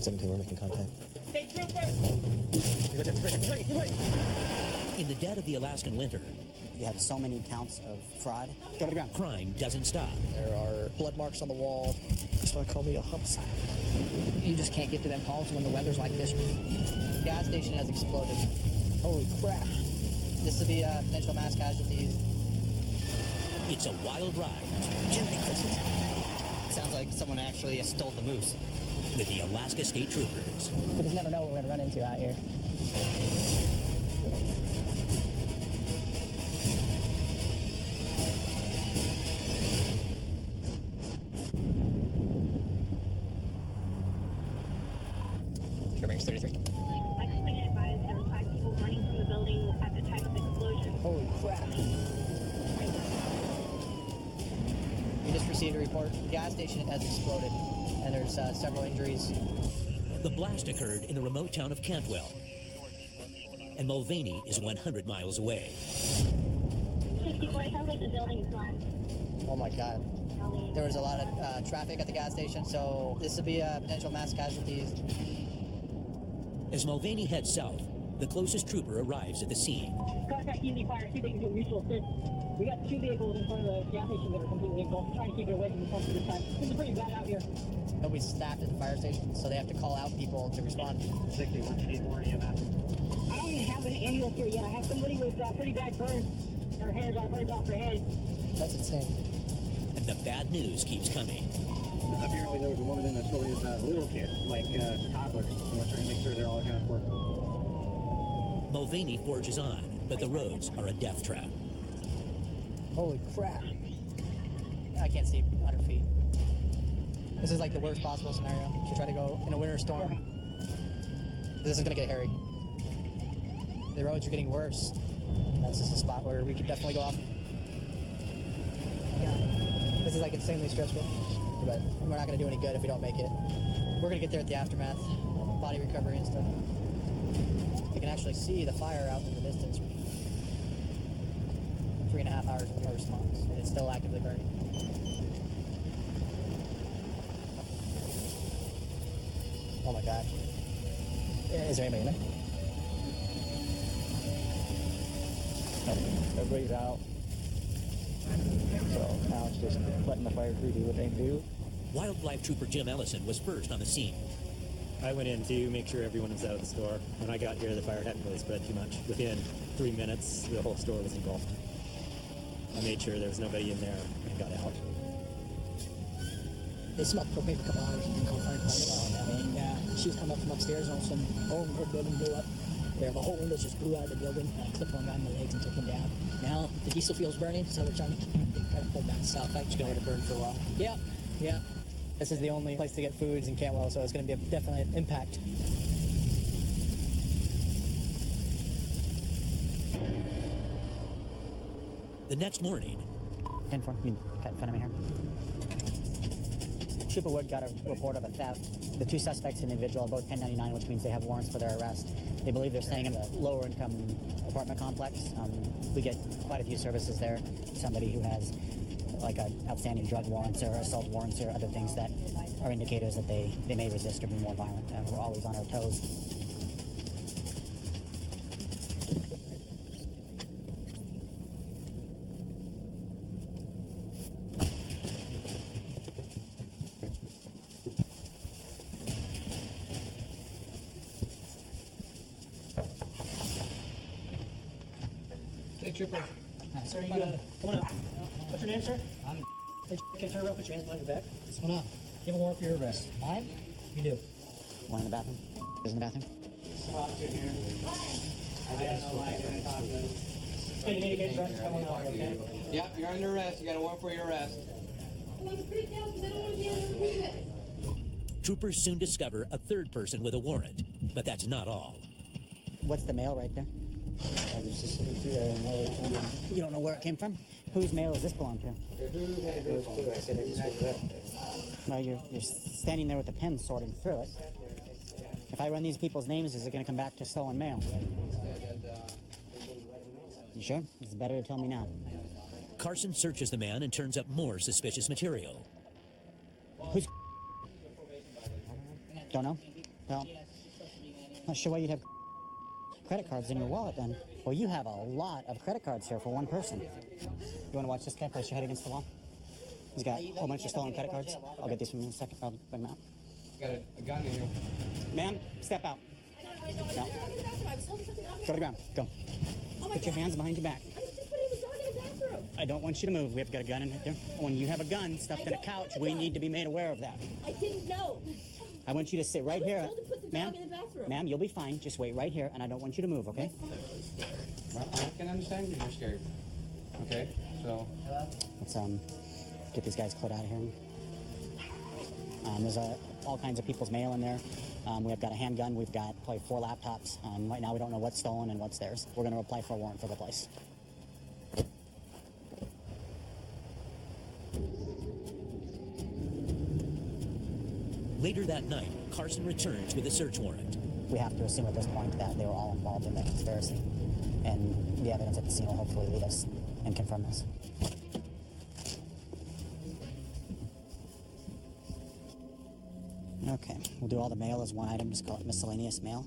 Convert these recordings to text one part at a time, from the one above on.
17, we're making contact. In the dead of the Alaskan winter, you have so many counts of fraud. Go to the ground. Crime doesn't stop. There are blood marks on the wall. That's why I call me a homicide. You just can't get to them calls when the weather's like this. The gas station has exploded. Holy crap. This would be potential mass casualties. It's a wild ride. Sounds like someone actually stole the moose. With the Alaska State Troopers. We just never know what we're going to run into out here. Range 33. There were 5 people running from the building at the time of the explosion. Holy crap. We just received a report. The gas station has exploded, and there's several injuries. The blast occurred in the remote town of Cantwell, and Mulvaney is 100 miles away. 64, it sounds like the building is gone. Oh my God. There was a lot of traffic at the gas station, so this would be potential mass casualties. As Mulvaney heads south, the closest trooper arrives at the scene. Contact easy fire, see if they can do mutual assist. We got 2 vehicles in front of the gas station that are completely engulfed. Trying to keep it away from the pump at this time. This is pretty bad out here. Nobody's staffed at the fire station, so they have to call out people to respond. 61 EMS. I don't even have an ambulance here yet. I have somebody with pretty bad burns. Their hands are burned off their head. That's insane. And the bad news keeps coming. Apparently there was a woman in the store with a little kid, like toddlers, and we're trying to make sure they're all accounted for. Mulvaney forges on, but the roads are a death trap. Holy crap. I can't see 100 feet. This is like the worst possible scenario. Should try to go in a winter storm. This is gonna get hairy. The roads are getting worse. That's just a spot where we could definitely go off. Yeah. This is like insanely stressful. But we're not gonna do any good if we don't make it. We're gonna get there at the aftermath, body recovery and stuff. You can actually see the fire out in the distance. 3.5 hours of no response, and it's still actively burning. Oh my God. Is there anybody in there? Everybody's out. So now it's just letting the fire crew do what they do. Wildlife Trooper Jim Ellison was first on the scene. I went in to make sure everyone was out of the store. When I got here, the fire hadn't really spread too much. Within 3 minutes, the whole store was engulfed. I made sure there was nobody in there and got out. They smoked for maybe a couple hours and then called fire department. And she was coming up from upstairs, and all of a sudden, the whole building blew up. There, the whole windows just blew out of the building. I clipped one guy in the legs and took him down. Now the diesel fuel's burning, so they're trying to kind of pull back south. It's gonna let it burn for a while. Yeah, yeah. This is the only place to get foods in Cantwell, so it's gonna be definitely an impact. The next morning, 10-4, you cut in front of me here. Trooper Wood got a report of a theft. The 2 suspects and individual are both 1099, which means they have warrants for their arrest. They believe they're staying in a lower income apartment complex. We get quite a few services there. Somebody who has like outstanding drug warrants or assault warrants or other things that are indicators that they may resist or be more violent. We're always on our toes. Hey, Trooper. Sir, you come on up. What's your name, sir? Hey, can you turn around, put your hands behind your back? What's going on? You have a warrant for your arrest. Mine? You do. One in the bathroom? Is in the bathroom? Yeah, you're under arrest. You got a warrant for your arrest. troopers soon discover a third person with a warrant, but that's not all. What's the mail right there? You don't know where it came from? Whose mail does this belong to? No, you're standing there with the pen sorting through it. If I run these people's names, is it going to come back to stolen mail? You sure? It's better to tell me now. Carson searches the man and turns up more suspicious material. Who's... Don't know? Well, not sure why you'd have credit cards in your wallet then. Well, you have a lot of credit cards here for one person. You want to watch this guy place your head against the wall? He's got a whole bunch of stolen credit cards. I'll get these from you in a second. I'll bring them out. Got a gun in here. Ma'am, step out. No. Go to the ground. Go. Put your hands behind your back. I don't want you to move. We have got a gun in there. When you have a gun stuffed in a couch, we need to be made aware of that. I didn't know. I want you to sit right here. I was told to put the Ma'am, dog in the bathroom. ma'am, you'll be fine. Just wait right here, and I don't want you to move, okay? Well, I can understand you're scared. Okay, so. Let's get these guys cleared out of here. There's all kinds of people's mail in there. We've got a handgun. We've got probably 4 laptops. Right now, we don't know what's stolen and what's theirs. We're going to apply for a warrant for the place. Later that night, Carson returns with a search warrant. We have to assume at this point that they were all involved in the conspiracy. And the evidence at the scene will hopefully lead us and confirm this. Okay, we'll do all the mail as one item, just call it miscellaneous mail.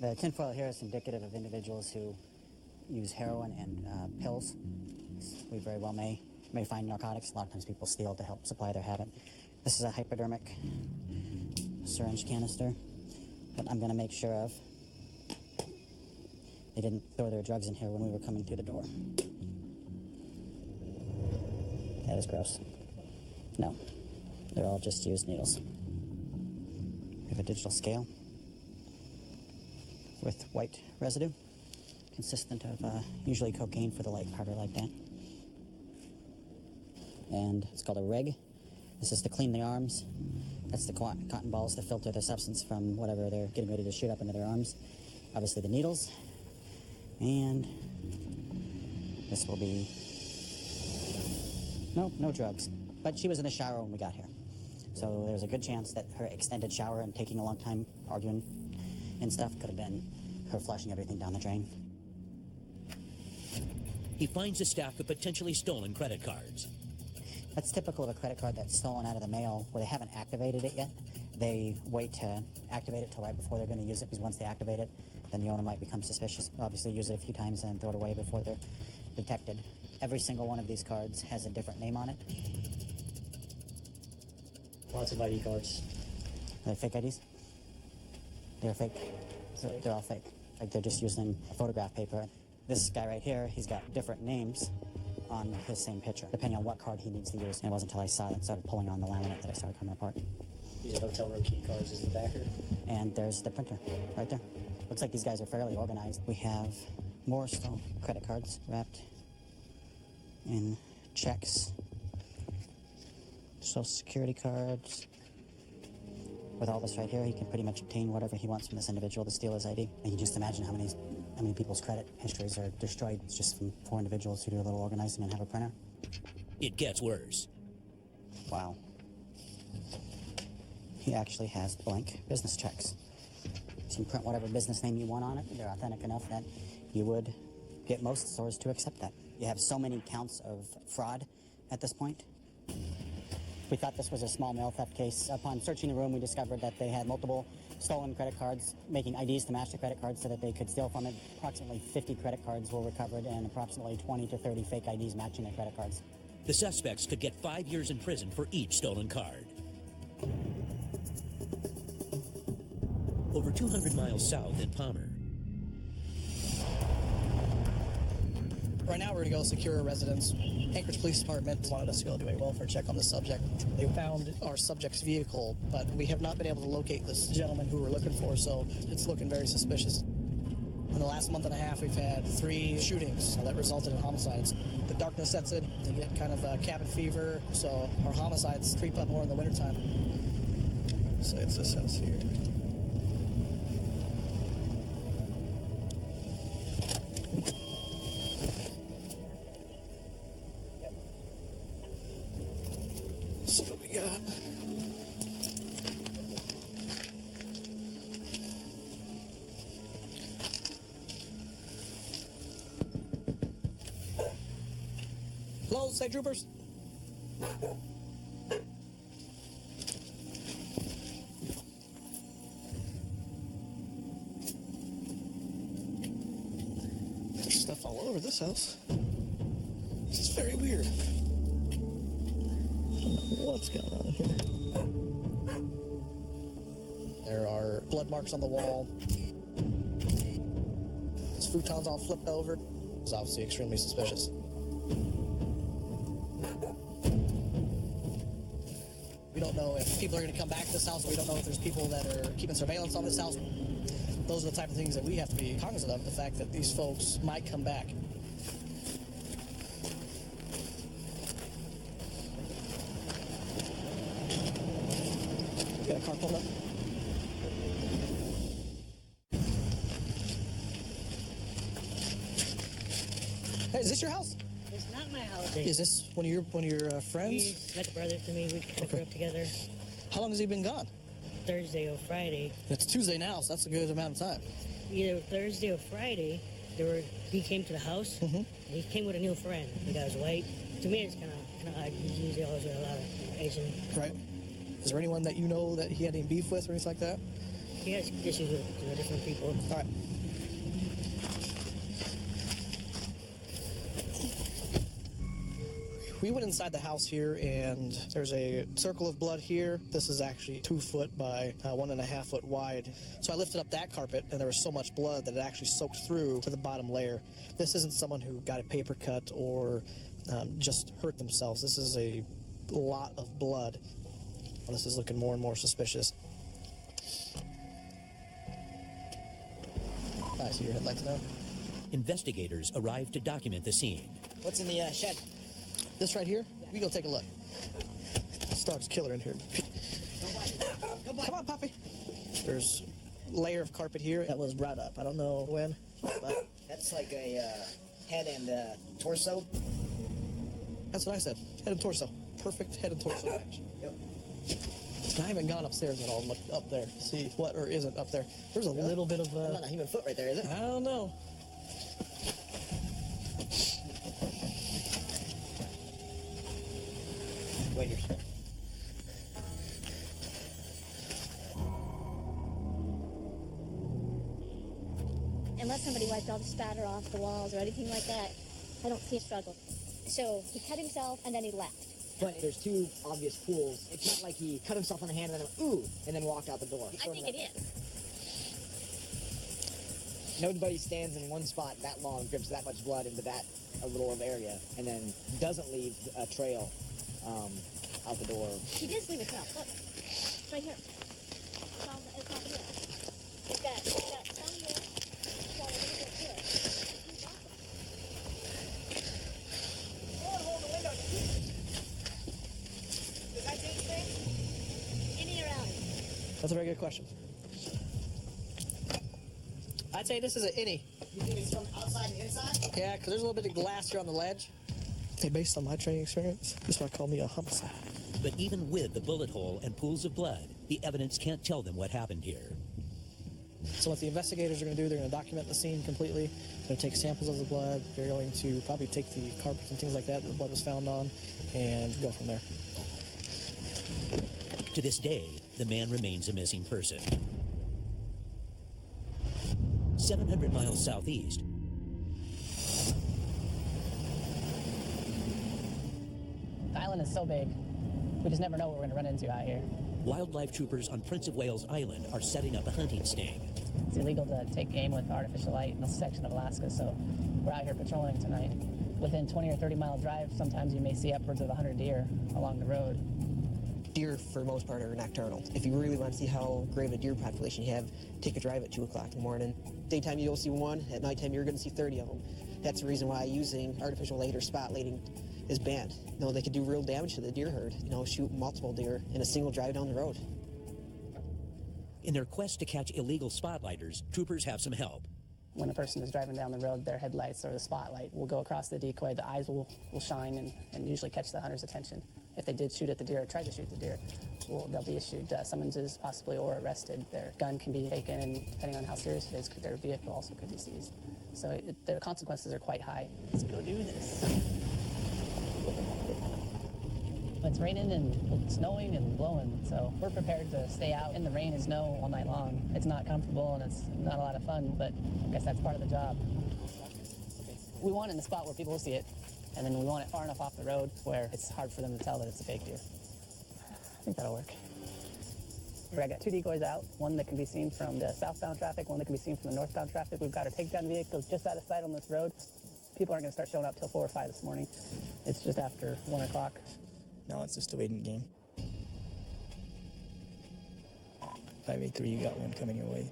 The tinfoil here is indicative of individuals who use heroin and pills. We very well may find narcotics. A lot of times people steal to help supply their habit. This is a hypodermic syringe canister that I'm going to make sure of. They didn't throw their drugs in here when we were coming through the door. That is gross. No, they're all just used needles. We have a digital scale with white residue, consistent of usually cocaine for the light powder like that. And it's called a rig. This is to clean the arms. That's the cotton balls to filter the substance from whatever they're getting ready to shoot up into their arms. Obviously the needles. And this will be... No drugs. But she was in the shower when we got here. So there's a good chance that her extended shower and taking a long time arguing and stuff could have been her flushing everything down the drain. He finds a stack of potentially stolen credit cards. That's typical of a credit card that's stolen out of the mail where they haven't activated it yet. They wait to activate it till right before they're going to use it, because once they activate it, then the owner might become suspicious. Obviously use it a few times and then throw it away before they're detected. Every single one of these cards has a different name on it. Lots of ID cards. Are they fake IDs? They're fake. They're all fake. Like they're just using photograph paper. This guy right here, he's got different names on his same picture, depending on what card he needs to use. And it wasn't until I saw it and started pulling on the laminate that I started coming apart. These are hotel room key cards as the backer. And there's the printer right there. Looks like these guys are fairly organized. We have more stolen credit cards wrapped in checks, social security cards. With all this right here, he can pretty much obtain whatever he wants from this individual to steal his ID. And you can just imagine how many people's credit histories are destroyed just from 4 individuals who do a little organizing and have a printer. It gets worse. Wow. He actually has blank business checks. So you can print whatever business name you want on it. They're authentic enough that you would get most stores to accept that. You have so many counts of fraud at this point. We thought this was a small mail theft case. Upon searching the room, we discovered that they had multiple stolen credit cards, making IDs to match the credit cards so that they could steal from it. Approximately 50 credit cards were recovered and approximately 20 to 30 fake IDs matching their credit cards. The suspects could get 5 years in prison for each stolen card. Over 200 miles south in Palmer. Right now, we're going to go secure a residence. Anchorage Police Department wanted us to go do a welfare check on the subject. They found our subject's vehicle, but we have not been able to locate this gentleman who we're looking for, so it's looking very suspicious. In the last month and a half, we've had 3 shootings that resulted in homicides. The darkness sets in, they get kind of cabin fever, so our homicides creep up more in the wintertime. So it's this house here. Let's see what we got. Hello, state troopers. stuff all over this house. This is very weird. I don't know what's going on here. There are blood marks on the wall. This futon's all flipped over. It's obviously extremely suspicious. We don't know if people are going to come back to this house. We don't know if there's people that are keeping surveillance on this house. Those are the type of things that we have to be cognizant of, the fact that these folks might come back. Got a car pulled up. Hey, is this your house? It's not my house. Is this one of your friends? He's like a brother to me. We grew up together. How long has he been gone? Thursday or Friday. It's Tuesday now, so that's a good amount of time. Either Thursday or Friday, he came to the house. Mm-hmm. He came with a new friend. The guy was white. To me, it's kind of odd. He's usually always with a lot of Asian. Right. Is there anyone that you know that he had any beef with or anything like that? He has issues with different people. All right. We went inside the house here, and there's a circle of blood here. This is actually 2 foot by 1.5 foot wide. So I lifted up that carpet, and there was so much blood that it actually soaked through to the bottom layer. This isn't someone who got a paper cut or just hurt themselves. This is a lot of blood. This is looking more and more suspicious. I see your headlights now. Investigators arrived to document the scene. What's in the shed? This right here? We go take a look. Stark's killer in here. Come on, Poppy. There's a layer of carpet here that was brought up. I don't know when, but That's like a head and torso. that's what I said. Head and torso. Perfect head and torso match. Yep. I haven't gone upstairs at all and looked up there to see what or isn't up there. There's a little bit of That's not a human foot right there, is it? I don't know. Wait here. Unless somebody wiped all the spatter off the walls or anything like that, I don't see a struggle. So he cut himself and then he left. But there's two obvious pools. It's not like he cut himself on the hand and then went, ooh, and then walked out the door. I think it is. Nobody stands in one spot that long, drips that much blood into that a little of area, and then doesn't leave a trail out the door. He did leave a trail. Look. It's right here. It's all here. It's got some here. It's got a little bit here. Hold the window. Does that change things? In or out? That's a very good question. I'd say this is an innie. You think it's from outside and inside? Yeah, because there's a little bit of glass here on the ledge. Hey, based on my training experience, this might call me a homicide. But even with the bullet hole and pools of blood, the evidence can't tell them what happened here. So what the investigators are going to do, they're going to document the scene completely. They're going to take samples of the blood. They're going to probably take the carpets and things like that the blood was found on and go from there. To this day, the man remains a missing person. 700 miles southeast, The island is so big, we just never know what we're going to run into out here. wildlife troopers on Prince of Wales Island are setting up a hunting sting. It's illegal to take game with artificial light in this section of Alaska, so we're out here patrolling tonight. Within 20 or 30 mile drive, sometimes you may see upwards of 100 deer along the road. Deer, for the most part, are nocturnal. If you really want to see how great of a deer population you have, take a drive at 2 o'clock in the morning. Daytime, you'll see one. At nighttime, you're going to see 30 of them. That's the reason why using artificial light or spotlighting is banned. You know, they could do real damage to the deer herd. You know, shoot multiple deer in a single drive down the road. In their quest to catch illegal spotlighters, troopers have some help. When a person is driving down the road, their headlights or the spotlight will go across the decoy. The eyes will shine and usually catch the hunter's attention. If they did shoot at the deer or tried to shoot the deer, they'll be issued summonses possibly or arrested. Their gun can be taken, and depending on how serious it is, their vehicle also could be seized. So the consequences are quite high. Let's go do this. It's raining and snowing and blowing, so we're prepared to stay out in the rain and snow all night long. It's not comfortable and it's not a lot of fun, but I guess that's part of the job. We want it in the spot where people will see it, and then we want it far enough off the road where it's hard for them to tell that it's a fake deer. I think that'll work. I got 2 decoys out, one that can be seen from the southbound traffic, one that can be seen from the northbound traffic. We've got our takedown vehicles just out of sight on this road. People aren't going to start showing up till 4 or 5 this morning. It's just after 1 o'clock. Now it's just a waiting game. 583, you got one coming your way.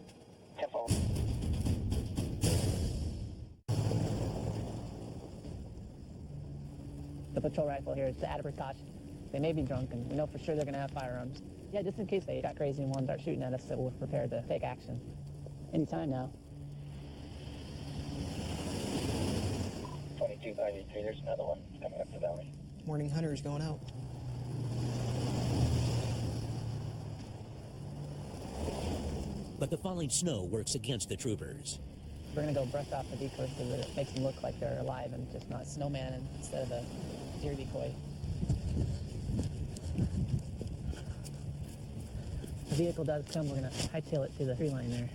The patrol rifle here is to add a precaution. They may be drunk, and we know for sure they're going to have firearms. Yeah, just in case they got crazy and want to start shooting at us, so we're prepared to take action. Anytime now. 22583, there's another one coming up the valley. Morning hunters going out. But the falling snow works against the troopers. We're going to go brush off the decoys so that it makes them look like they're alive and just not a snowman instead of a deer decoy. The vehicle does come, we're going to hightail it to the tree line there.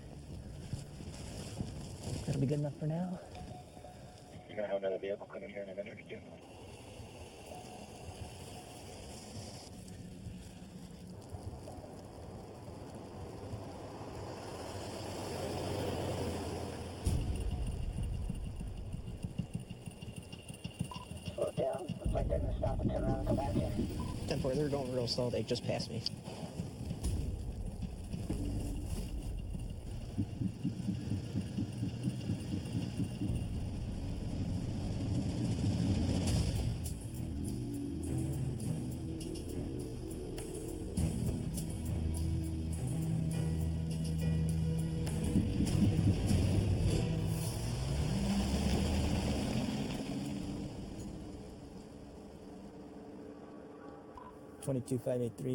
That'll be good enough for now. You're going to have another vehicle coming here in a minute or two. Slow down. Looks like they're going to stop and turn around and come back here. 10-4, they're going real slow. They just passed me.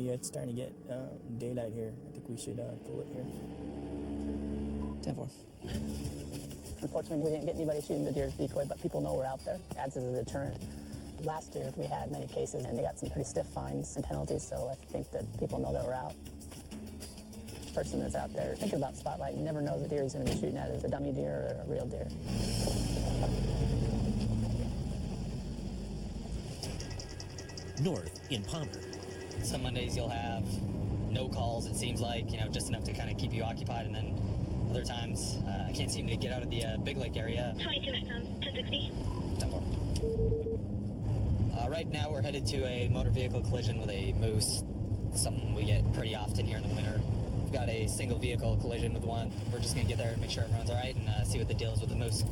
It's starting to get daylight here. I think we should pull it here. 10-4. Unfortunately, we didn't get anybody shooting the deer's decoy, but people know we're out there. Adds as a deterrent. Last year, we had many cases, and they got some pretty stiff fines and penalties, so I think that people know that we're out. Person that's out there thinking about spotlight, you never know the deer he's going to be shooting at is a dummy deer or a real deer. North in Palmer. Some Mondays you'll have no calls, it seems like, just enough to kind of keep you occupied, and then other times I can't seem to get out of the Big Lake area. 22 XM, 1060. Right now we're headed to a motor vehicle collision with a moose, something we get pretty often here in the winter. We've got a single vehicle collision with one. We're just going to get there and make sure everyone's all right and see what the deal is with the moose.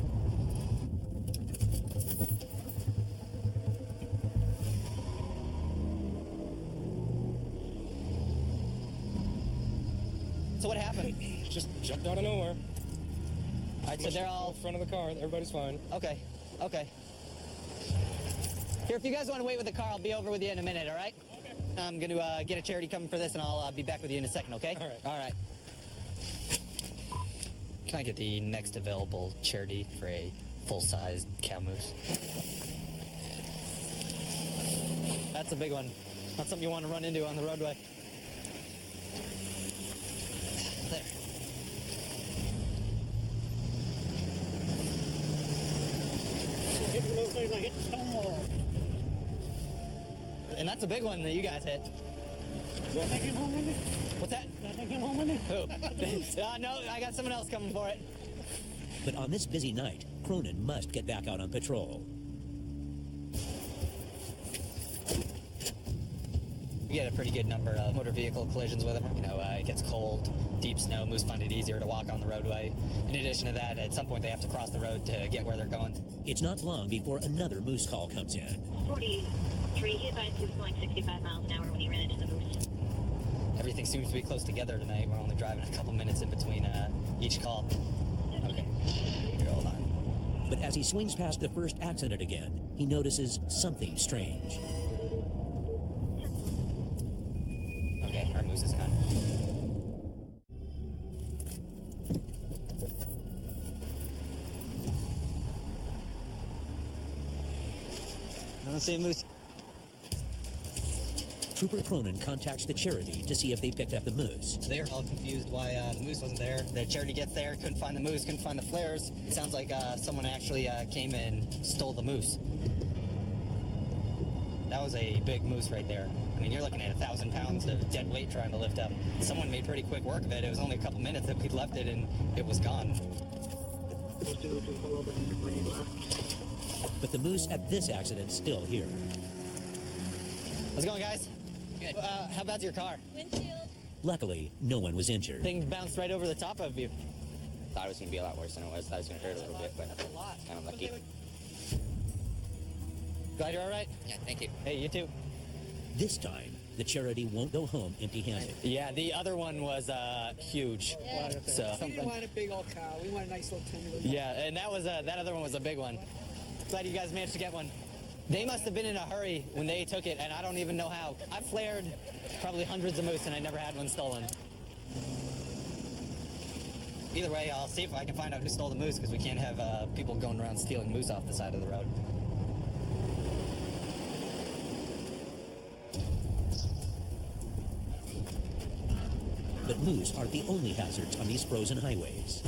So what happened? Just jumped out of nowhere. All right, so they're all in front of the car. Everybody's fine. Okay. Here, if you guys want to wait with the car, I'll be over with you in a minute, all right? Okay. I'm going to get a charity coming for this, and I'll be back with you in a second, okay? All right. Can I get the next available charity for a full-size cow moose? That's a big one. Not something you want to run into on the roadway. There. And that's a big one that you guys hit. What's that? Who? No, I got someone else coming for it. But on this busy night, Cronin must get back out on patrol. We get a pretty good number of motor vehicle collisions with them. It gets cold, deep snow, moose find it easier to walk on the roadway. In addition to that, at some point they have to cross the road to get where they're going. It's not long before another moose call comes in. 43, he advised he was going 65 miles an hour when he ran into the moose. Everything seems to be close together tonight. We're only driving a couple minutes in between each call. Okay, here, hold on. But as he swings past the first accident again, he notices something strange. Okay, our moose is gone. I don't see a moose. Trooper Cronin contacts the charity to see if they picked up the moose. They're all confused why the moose wasn't there. The charity gets there, couldn't find the moose, couldn't find the flares. It sounds like someone actually came and stole the moose. That was a big moose right there. I mean, you're looking at 1,000 pounds of dead weight trying to lift up. Someone made pretty quick work of it. It was only a couple minutes that we'd left it and it was gone. But the moose at this accident's still here. How's it going, guys? Good. How bad's your car? Windshield. Luckily, no one was injured. Thing bounced right over the top of you. Thought it was going to be a lot worse than it was. Thought it was going to hurt a little bit, but kind of lucky. Glad you're all right? Yeah, thank you. Hey, you too. This time, the charity won't go home empty-handed. Yeah, the other one was huge. Yeah. So We didn't want a big old cow. We want a nice little tender one. yeah, and that was that other one was a big one. Glad you guys managed to get one. They must have been in a hurry when they took it, and I don't even know how. I've flared probably hundreds of moose, and I never had one stolen. Either way, I'll see if I can find out who stole the moose, because we can't have people going around stealing moose off the side of the road. But moose aren't the only hazards on these frozen highways.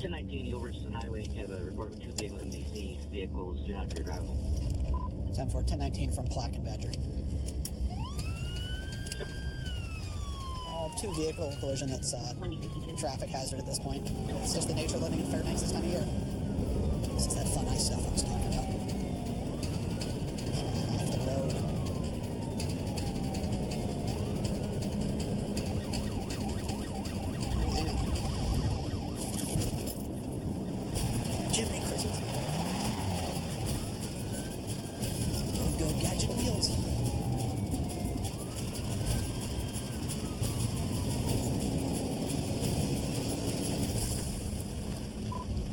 1019, you over to the highway. You have a report of 2 vehicles in DC. Vehicles do not appear drivable. 10-4, 1019 from Plaque and Badger. 2-vehicle collision that's traffic hazard at this point. It's just the nature of living in Fairbanks this time of year. This is that fun ice stuff I was talking about. Off the road. Jimmy Christmas. Go gadget wheels.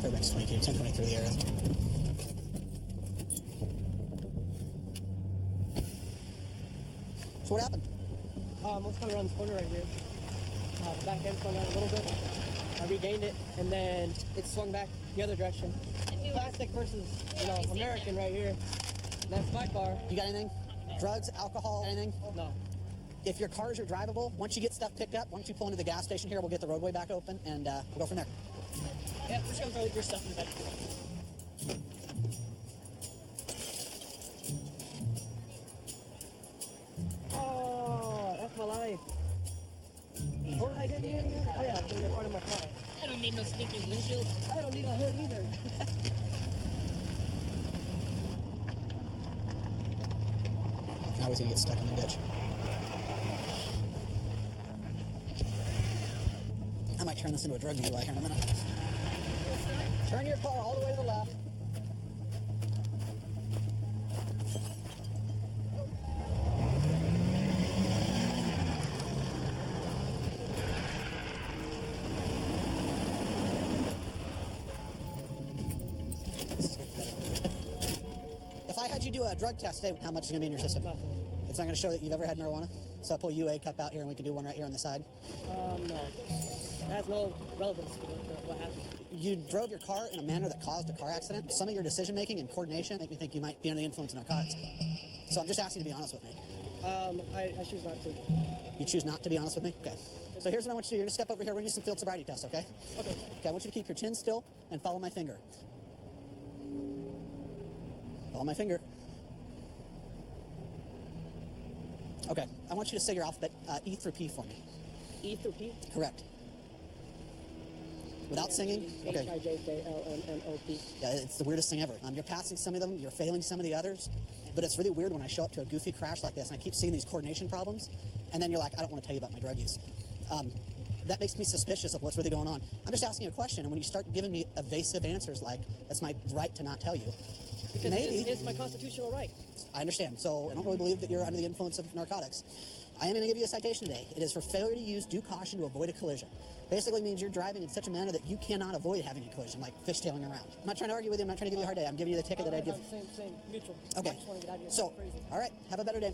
Fairbanks 22, 1020 through the area. So what happened? I was coming around this corner right here. The back end swung out a little bit. I regained it, and then it swung back the other direction. Plastic versus, American right here. That's my car. You got anything? Drugs, alcohol, anything? No. If your cars are drivable, once you get stuff picked up, why don't you pull into the gas station here, we'll get the roadway back open, and we'll go from there. Yeah, we're just gonna throw your stuff in the back. Oh, that's my life. Oh, I didn't even. Oh yeah, it's part of my car. I don't need no stinking windshield. I don't need a hood either. Now he's gonna get stuck in the ditch. I might turn this into a drug DUI here in a minute. Turn your car all the way to the left. If I had you do a drug test today, how much is going to be in your system? It's not going to show that you've ever had marijuana? So I pull UA cup out here and we can do one right here on the side. No. That has no relevance to what happened. You drove your car in a manner that caused a car accident. Some of your decision making and coordination make me think you might be under the influence of narcotics. So I'm just asking you to be honest with me. I choose not to. You choose not to be honest with me? Okay. So here's what I want you to do. You're going to step over here. We're going to do some field sobriety tests, okay? Okay. Okay, I want you to keep your chin still and follow my finger. Follow my finger. Okay, I want you to say your alphabet E through P for me. E through P? Correct. Without singing? Okay. H-I-J-K-L-M-N-O-P. Yeah, it's the weirdest thing ever. You're passing some of them, you're failing some of the others, but it's really weird when I show up to a goofy crash like this and I keep seeing these coordination problems, and then you're like, I don't want to tell you about my drug use. That makes me suspicious of what's really going on. I'm just asking you a question, and when you start giving me evasive answers like, that's my right to not tell you, Because maybe. it's my constitutional right. I understand. So I don't really believe that you're under the influence of narcotics. I am going to give you a citation today. It is for failure to use due caution to avoid a collision. Basically means you're driving in such a manner that you cannot avoid having a collision, like fishtailing around. I'm not trying to argue with you. I'm not trying to give you a hard day. I'm giving you the ticket that I give. Same, mutual. Okay. I just want to get out of here. So, Crazy. all right. Have a better day.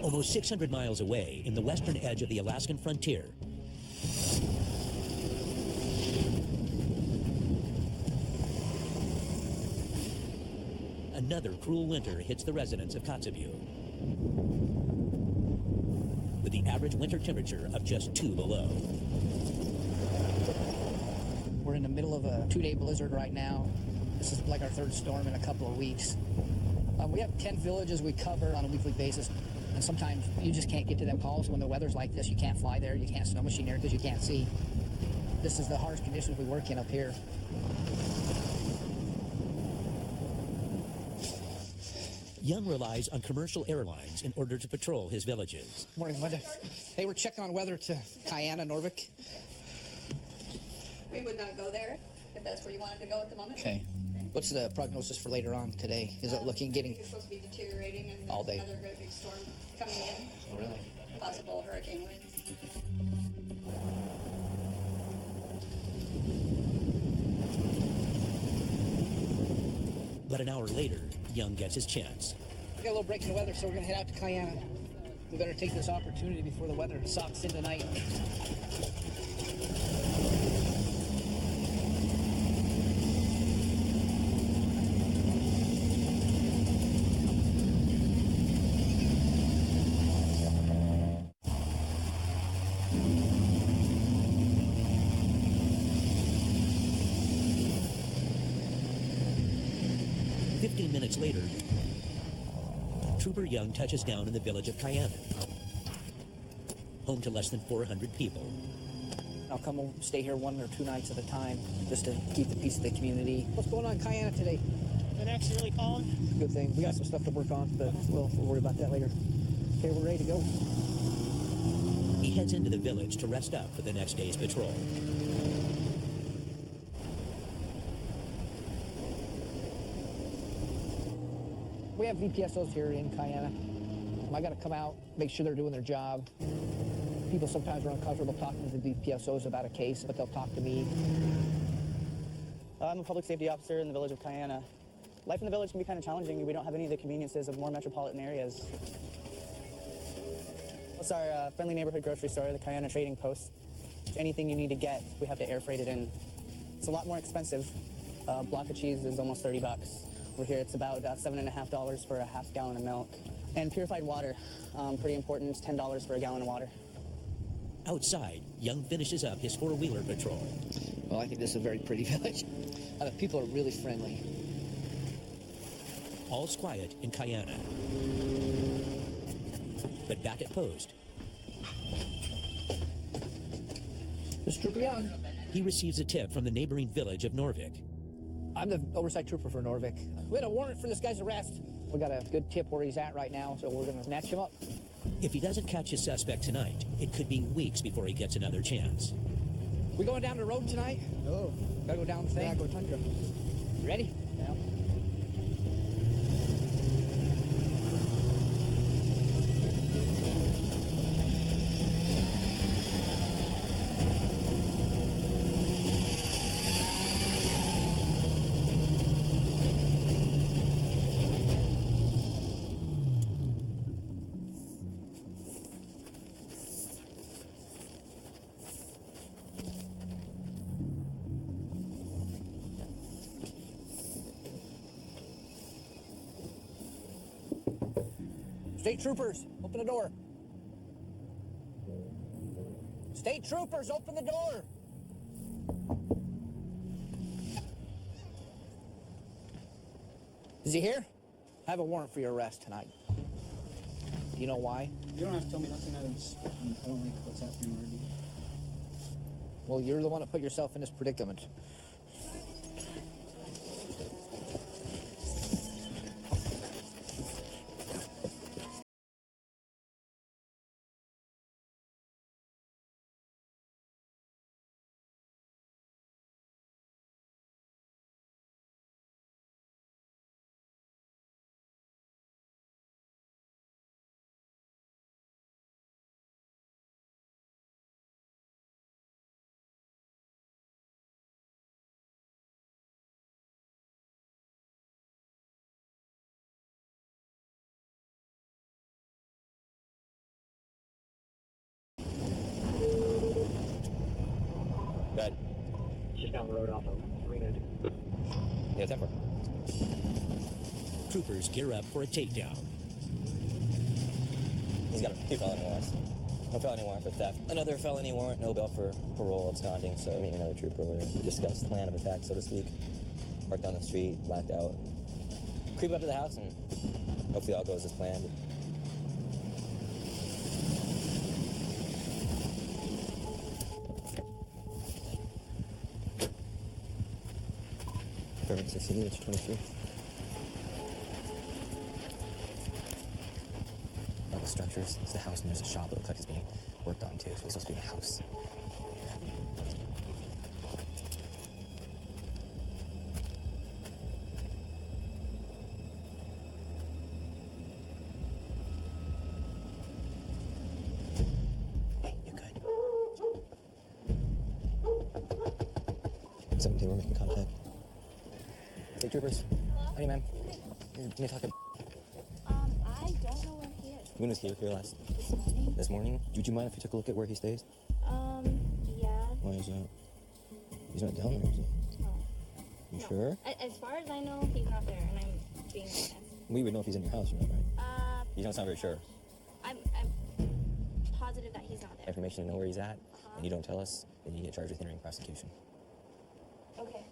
Almost 600 miles away, in the western edge of the Alaskan frontier, another cruel winter hits the residents of Kotzebue, with the average winter temperature of just 2 below. We're in the middle of a 2-day blizzard right now. This is like our 3rd storm in a couple of weeks. We have 10 villages we cover on a weekly basis, and sometimes you just can't get to them calls. When the weather's like this, you can't fly there, you can't snow machine there because you can't see. This is the hardest conditions we work in up here. Young relies on commercial airlines in order to patrol his villages. Morning, Linda. Hey, we're checking on weather to Cayana, Norvik. We would not go there if that's where you wanted to go at the moment. Okay. What's the prognosis for later on today? Is it looking getting It's supposed to be deteriorating and all there's day? another great big storm coming in. Oh, really? Possible hurricane wind. But an hour later, Young gets his chance. We got a little break in the weather, so we're going to head out to Cayana. We better take this opportunity before the weather socks in tonight. 15 minutes later, Trooper Young touches down in the village of Cayana, home to less than 400 people. I'll come stay here 1 or 2 nights at a time just to keep the peace of the community. What's going on in Cayana today? Been actually really calm. Good thing. We got some stuff to work on, but we'll worry about that later. Okay, we're ready to go. He heads into the village to rest up for the next day's patrol. We have VPSOs here in Cayana. I got to come out, make sure they're doing their job. People sometimes are uncomfortable talking to the VPSOs about a case, but they'll talk to me. I'm a public safety officer in the village of Cayana. Life in the village can be kind of challenging. We don't have any of the conveniences of more metropolitan areas. It's our friendly neighborhood grocery store, the Cayana Trading Post. Anything you need to get, we have to air freight it in. It's a lot more expensive. A block of cheese is almost 30 bucks. Over here, it's about $7.50 for a half gallon of milk. And purified water, pretty important, it's $10 for a gallon of water. Outside, Young finishes up his 4-wheeler patrol. Well, I think this is a very pretty village. The people are really friendly. All's quiet in Cayana. But back at post, Mr. Trooper Young. He receives a tip from the neighboring village of Norvik. I'm the oversight trooper for Norvik. We had a warrant for this guy's arrest. We got a good tip where he's at right now, so we're going to snatch him up. If he doesn't catch his suspect tonight, it could be weeks before he gets another chance. We going down the road tonight? No. Gotta go down the thing? Yeah, go Tundra. You ready? Yeah. State troopers, open the door. State troopers, open the door. Is he here? I have a warrant for your arrest tonight. Do you know why? You don't have to tell me nothing. I don't like what's happening already. Well, you're the one that put yourself in this predicament. Good. Just down the road off of 392. Yeah, 10-4. Troopers gear up for a takedown. He's got 2 felony warrants. A felony warrant for theft. Another felony warrant, no bail for parole, absconding. So I mean, another trooper where we discussed the plan of attack, so to speak. Parked on the street, blacked out. Creep up to the house and hopefully all goes as planned. Permit 16, it's 23. All the structures, it's the house, and there's a shop that looks like it's being worked on too, so it's supposed to be the house. Hey, you good? 17, we're making contact. Hey, troopers. Hello? Hey, man. Can you talk? I don't know where he is. When was he here last? This morning? This morning? Would you mind if we took a look at where he stays? Yeah. Why is that? He's not down there, is he? No. You No. sure? As far as I know, he's not there, and I'm being honest. We would know if he's in your house, you know, right? You don't sound very sure. I'm positive that he's not there. Information to know where he's at, and you don't tell us, then you get charged with hindering prosecution. Okay.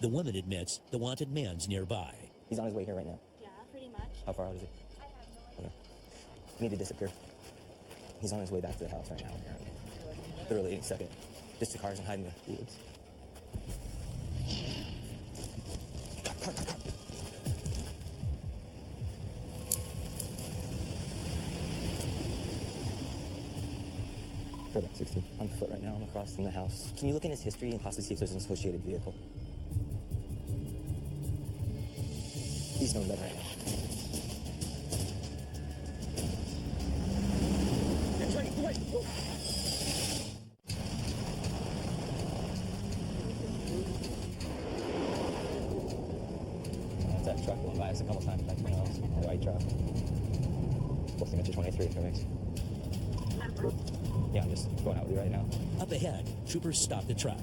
The woman admits the wanted man's nearby. He's on his way here right now. Yeah, pretty much. How far out is he? I have no idea. Okay. You need to disappear. He's on his way back to the house right now. Literally any second. Ditch the cars and hide in the woods. Car. For about 16. On foot right now. I'm across from the house. Can you look in his history and possibly see if there's an associated vehicle? He's known better right now. He's right. Oh. That's that truck going by us a couple times back there. The white truck. Posting it to 23 for me. Yeah, I'm just going out with you right now. Up ahead, troopers stop the truck.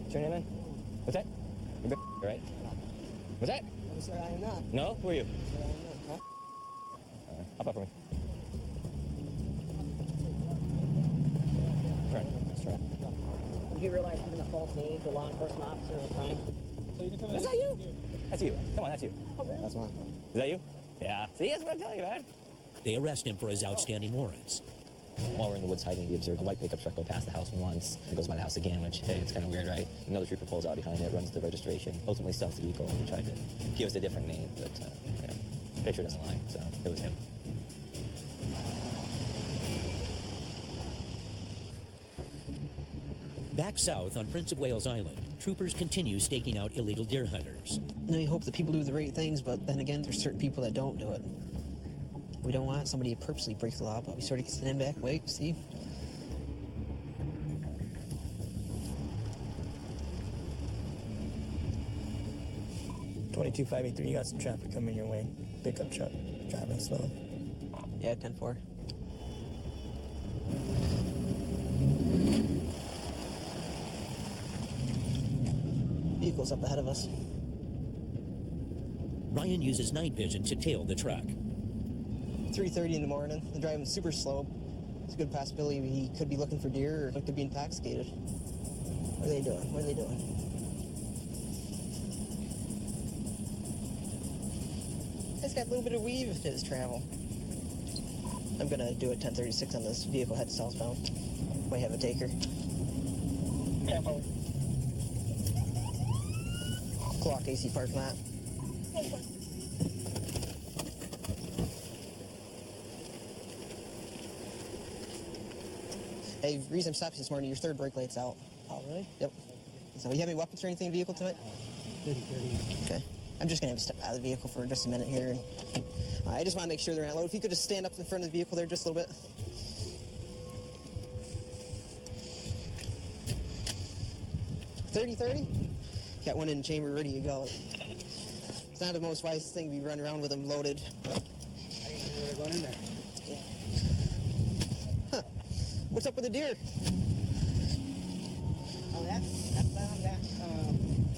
What's your name, man? What's that? You're right? What's that? I'm sorry, I am not. No? Who are you? Huh? Hop up for me. Turn. That's right. Did you realize having a false name for law enforcement officer is a crime? Is that you? That's you. Come on, that's you. Okay. That's mine. Is that you? Yeah. See, that's what I'm telling you, man. They arrest him for his outstanding warrants. While we're in the woods hiding, we observed a white pickup truck go past the house once. It goes by the house again, which, hey, it's kind of weird, right? Another trooper pulls out behind it, runs the registration, ultimately steals the vehicle, and tried to give us a different name, but, picture doesn't lie, so it was him. Back south on Prince of Wales Island, troopers continue staking out illegal deer hunters. You know, you hope that people do the right things, but then again, there's certain people that don't do it. We don't want somebody to purposely break the law, but we sort of stand back, wait, see. $22,583, you got some traffic coming your way. Pickup truck driving slow. Yeah, 10-4. Vehicle's up ahead of us. Ryan uses night vision to tail the truck. 3:30 in the morning. They're driving super slow. It's a good possibility he could be looking for deer or could be intoxicated. What are they doing? What are they doing? It's got a little bit of weave with his travel. I'm gonna do a 1036 on this vehicle head southbound. Might have a taker. Careful. Clock AC parking lot. Hey, reason I'm stopping this morning, your third brake light's out. Oh, really? Yep. So, you have any weapons or anything in the vehicle tonight? 30. Okay. I'm just gonna have to step out of the vehicle for just a minute here. I just want to make sure they're not loaded. If you could just stand up in front of the vehicle there just a little bit. 30. Got one in the chamber ready to go. not the most wise thing to be running around with them loaded. I didn't know they were going in there. Huh. What's up with the deer? Oh, that's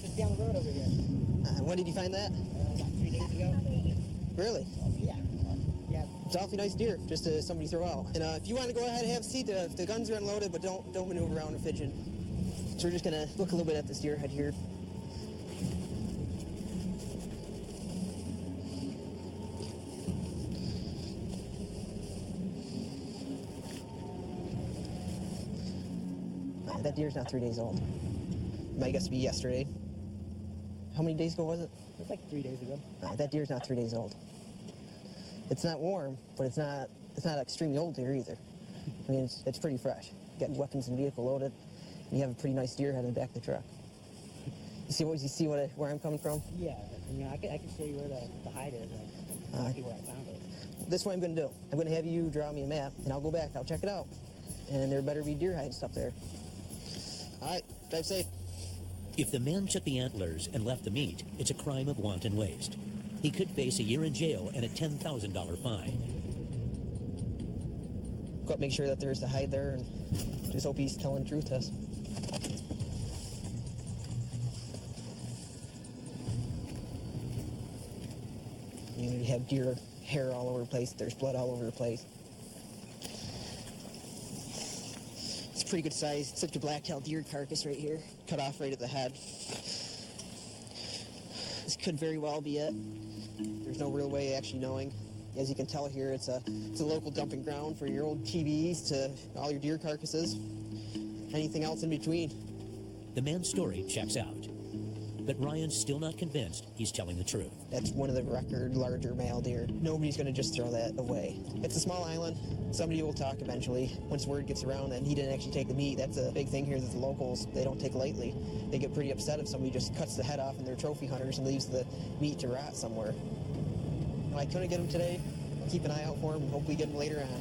just down the road over here. When did you find that? About 3 days ago. Really? Yeah. Yeah. It's awfully nice deer, just somebody throw out. And if you want to go ahead and have a seat, the guns are unloaded, but don't maneuver around and fidget. So we're just gonna look a little bit at this deer head here. That deer's not 3 days old. My guess would be yesterday. How many days ago was it? It was like 3 days ago. That deer's not 3 days old. It's not warm, but it's not extremely old deer either. I mean, it's pretty fresh. You got weapons in the vehicle loaded, and you have a pretty nice deer head in the back of the truck. You see where I'm coming from? Yeah, I can show you where the hide is, exactly where I found it. This is what I'm going to do. I'm going to have you draw me a map, and I'll go back. I'll check it out. And there better be deer hides up there. All right, drive safe. If the man took the antlers and left the meat, it's a crime of wanton waste. He could face a year in jail and a $10,000 fine. Go up, make sure that there's the hide there, and just hope he's telling the truth to us. You have deer hair all over the place. There's blood all over the place. It's a pretty good size. It's such a black-tailed deer carcass right here, cut off right at the head. This could very well be it. There's no real way of actually knowing. As you can tell here, it's a local dumping ground for your old TVs to all your deer carcasses, anything else in between. The man's story checks out, but Ryan's still not convinced he's telling the truth. That's one of the record larger male deer. Nobody's going to just throw that away. It's a small island. Somebody will talk eventually. Once word gets around that he didn't actually take the meat, that's a big thing here that the locals, they don't take lightly. They get pretty upset if somebody just cuts the head off and they're trophy hunters and leaves the meat to rot somewhere. I couldn't get him today. Keep an eye out for him and hopefully get him later on.